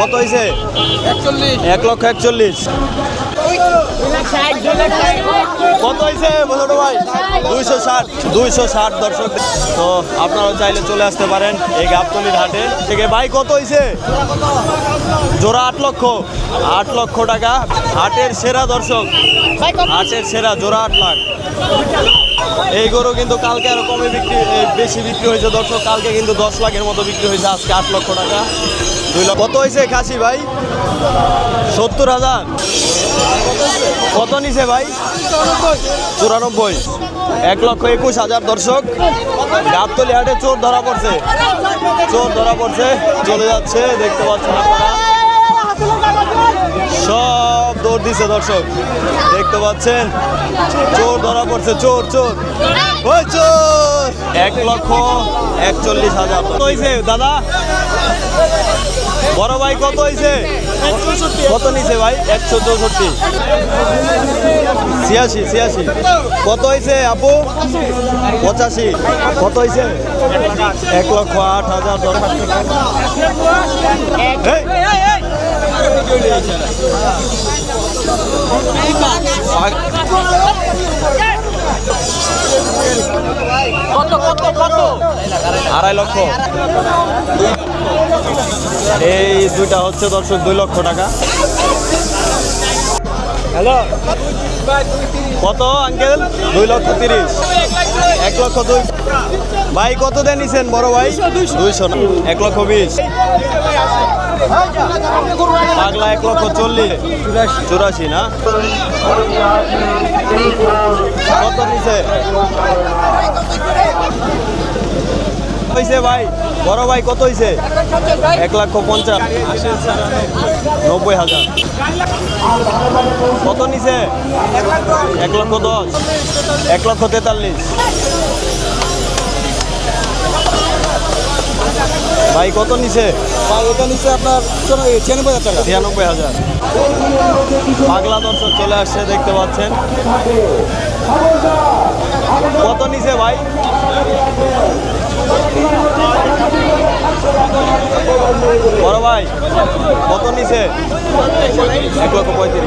কত হয়েছে? 1,41,000। কত হয়েছে ছোট ভাই? 260 দর্শক। তো আপনারাও চাইলে চলে আসতে পারেন এই গাবতলীর হাটে থেকে। ভাই কত হয়েছে? জোড়া 8 লক্ষ টাকা। হাটের সেরা দর্শক, হাটের সেরা জোড়া 8 লাখ। এই গরু কিন্তু কালকে আরো কমে বেশি বিক্রি হয়েছে দর্শক। কালকে কিন্তু 10 লাখের মতো বিক্রি হয়েছে, আজকে 8 লক্ষ টাকা। 2 লাখ। কত হয়েছে খাসি ভাই? 70,000। কত নিছে ভাই? 94। 1,21,000 দর্শক। গাবতলী হাটে চোর ধরা পড়ছে, চলে যাচ্ছে, দেখতে পাচ্ছেন আপনারা। সব দৌড় দিছে দর্শক, দেখতে পাচ্ছেন। চোর ধরা পড়ছে, চোর। 1,41,000। কত হয়েছে দাদা? বড় ভাই কত হয়েছে? কত নিছে ভাই? 164। 86। কত হয়েছে আপু? 85। কত হয়েছে? 1,08,000 দর্শক। আড়াই লক্ষ। এই দুইটা হচ্ছে দর্শক 2 লক্ষ টাকা। হ্যালো, কত আঙ্কেল? 2,30,000। 1,02,000। ভাই কত দেন নিছেন বড় ভাই? 200 না, 1,20,000। পাগলা 1,40,000। 84 না? কত নিছে হয়েছে ভাই? বড় ভাই কত হয়েছে? 1,50,000। 90,000। কত নিছে? 1,10,000। 1,43,000। ভাই কত নিছে? এটা নিচ্ছে আপনার 96,000 টাকা। 93,000। পাগলা দর্শক চলে আসছে, দেখতে পাচ্ছেন। কত নিছে ভাই? বড় ভাই কত নিছে? 1,35,000।